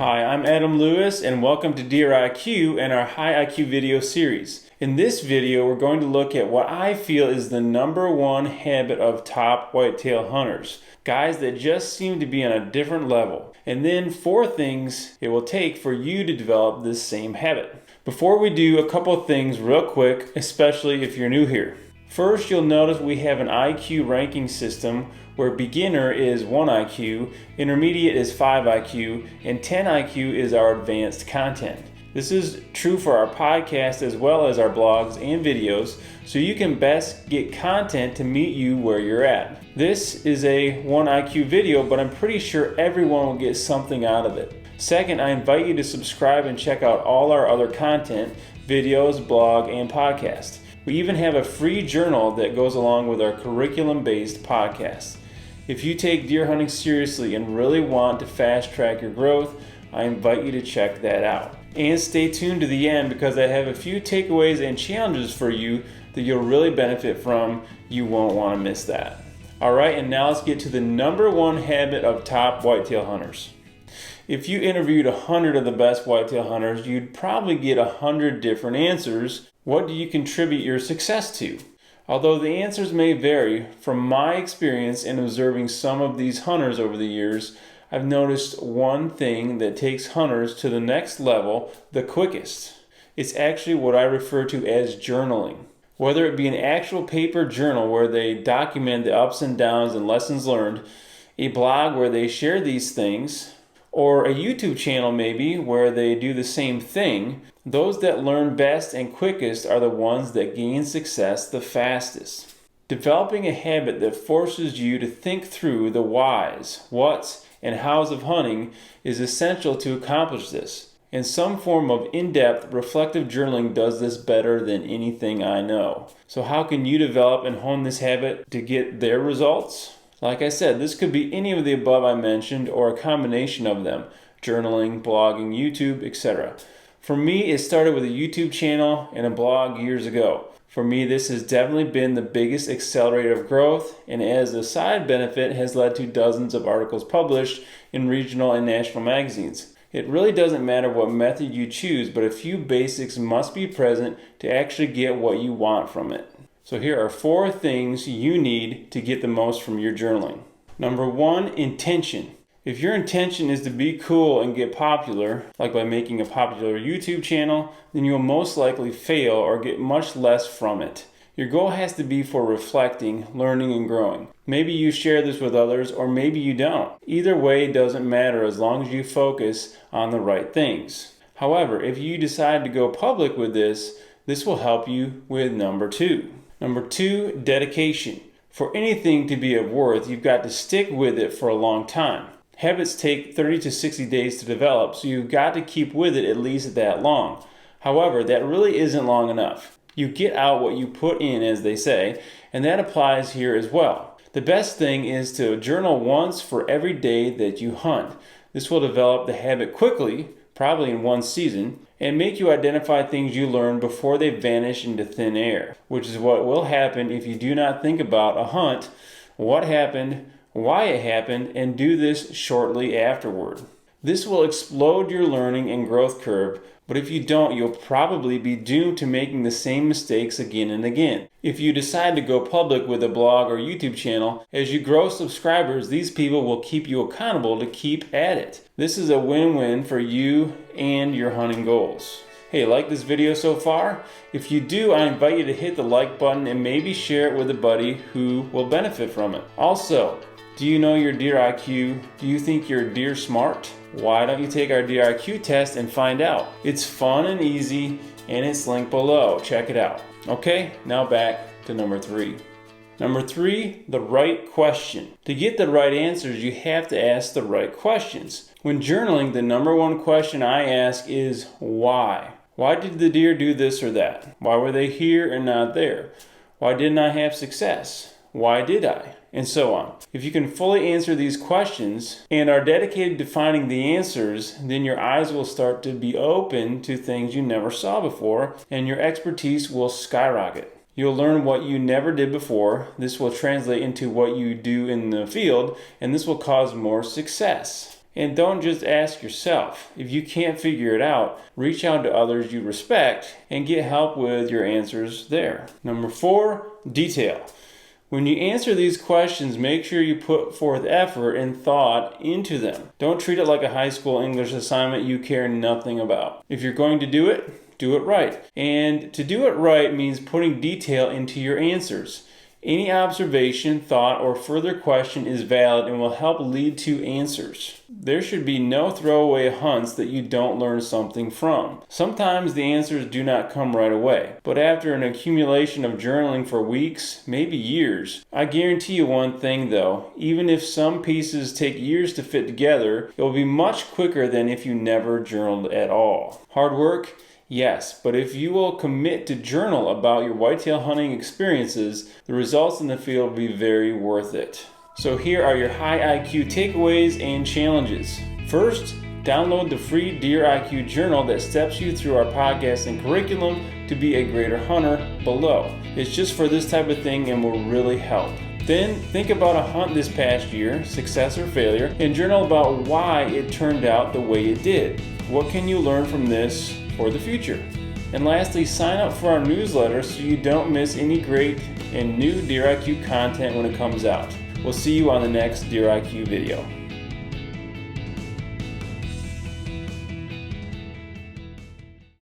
Hi, I'm Adam Lewis and welcome to Deer IQ and our High IQ video series. In this video, we're going to look at what I feel is the #1 habit of top whitetail hunters. Guys that just seem to be on a different level. And then 4 things it will take for you to develop this same habit. Before we do, a couple of things real quick, especially if you're new here. First, you'll notice we have an IQ ranking system where beginner is 1 IQ, intermediate is 5 IQ, and 10 IQ is our advanced content. This is true for our podcast as well as our blogs and videos, so you can best get content to meet you where you're at. This is a 1 IQ video, but I'm pretty sure everyone will get something out of it. Second, I invite you to subscribe and check out all our other content, videos, blog, and podcast. We even have a free journal that goes along with our curriculum-based podcast. If you take deer hunting seriously and really want to fast track your growth, I invite you to check that out. And stay tuned to the end because I have a few takeaways and challenges for you that you'll really benefit from. You won't want to miss that. Alright, and now let's get to the #1 habit of top whitetail hunters. If you interviewed 100 of the best whitetail hunters, you'd probably get 100 different answers. What do you contribute your success to? Although the answers may vary, from my experience in observing some of these hunters over the years, I've noticed one thing that takes hunters to the next level the quickest. It's actually what I refer to as journaling. Whether it be an actual paper journal where they document the ups and downs and lessons learned, a blog where they share these things, or a YouTube channel maybe where they do the same thing, those that learn best and quickest are the ones that gain success the fastest. Developing a habit that forces you to think through the whys, whats, and hows of hunting is essential to accomplish this. And some form of in-depth reflective journaling does this better than anything I know. So how can you develop and hone this habit to get their results? Like I said, this could be any of the above I mentioned or a combination of them: journaling, blogging, YouTube, etc. For me, it started with a YouTube channel and a blog years ago. For me, this has definitely been the biggest accelerator of growth, and as a side benefit has led to dozens of articles published in regional and national magazines. It really doesn't matter what method you choose, but a few basics must be present to actually get what you want from it. So here are 4 things you need to get the most from your journaling. #1, intention. If your intention is to be cool and get popular, like by making a popular YouTube channel, then you will most likely fail or get much less from it. Your goal has to be for reflecting, learning, and growing. Maybe you share this with others, or maybe you don't. Either way doesn't matter as long as you focus on the right things. However, if you decide to go public with this will help you with #2. #2, dedication. For anything to be of worth, you've got to stick with it for a long time. Habits take 30 to 60 days to develop, so you've got to keep with it at least that long. However, that really isn't long enough. You get out what you put in, as they say, and that applies here as well. The best thing is to journal once for every day that you hunt. This will develop the habit quickly, probably in 1 season, and make you identify things you learned before they vanish into thin air, which is what will happen if you do not think about a hunt, what happened, why it happened, and do this shortly afterward. This will explode your learning and growth curve, but if you don't, you'll probably be doomed to making the same mistakes again and again. If you decide to go public with a blog or YouTube channel, as you grow subscribers, these people will keep you accountable to keep at it. This is a win-win for you and your hunting goals. Hey, like this video so far? If you do, I invite you to hit the like button and maybe share it with a buddy who will benefit from it. Also, do you know your deer IQ? Do you think you're deer smart? Why don't you take our deer IQ test and find out? It's fun and easy, and it's linked below. Check it out. Okay, now back to #3. #3, the right question. To get the right answers, you have to ask the right questions. When journaling, the #1 question I ask is why? Why did the deer do this or that? Why were they here and not there? Why didn't I have success? Why did I? And so on. If you can fully answer these questions and are dedicated to finding the answers, then your eyes will start to be open to things you never saw before, and your expertise will skyrocket. You'll learn what you never did before. This will translate into what you do in the field, and this will cause more success. And don't just ask yourself. If you can't figure it out, reach out to others you respect and get help with your answers there. Number 4, detail. When you answer these questions, make sure you put forth effort and thought into them. Don't treat it like a high school English assignment you care nothing about. If you're going to do it right. And to do it right means putting detail into your answers. Any observation, thought, or further question is valid and will help lead to answers. There should be no throwaway hunts that you don't learn something from. Sometimes the answers do not come right away, but after an accumulation of journaling for weeks, maybe years, I guarantee you one thing though, even if some pieces take years to fit together, it will be much quicker than if you never journaled at all. Hard work? Yes, but if you will commit to journal about your whitetail hunting experiences, the results in the field will be very worth it. So here are your high IQ takeaways and challenges. First, download the free Deer IQ journal that steps you through our podcasting curriculum to be a greater hunter below. It's just for this type of thing and will really help. Then think about a hunt this past year, success or failure, and journal about why it turned out the way it did. What can you learn from this for the future? And lastly, sign up for our newsletter so you don't miss any great and new Deer IQ content when it comes out. We'll see you on the next Deer IQ video.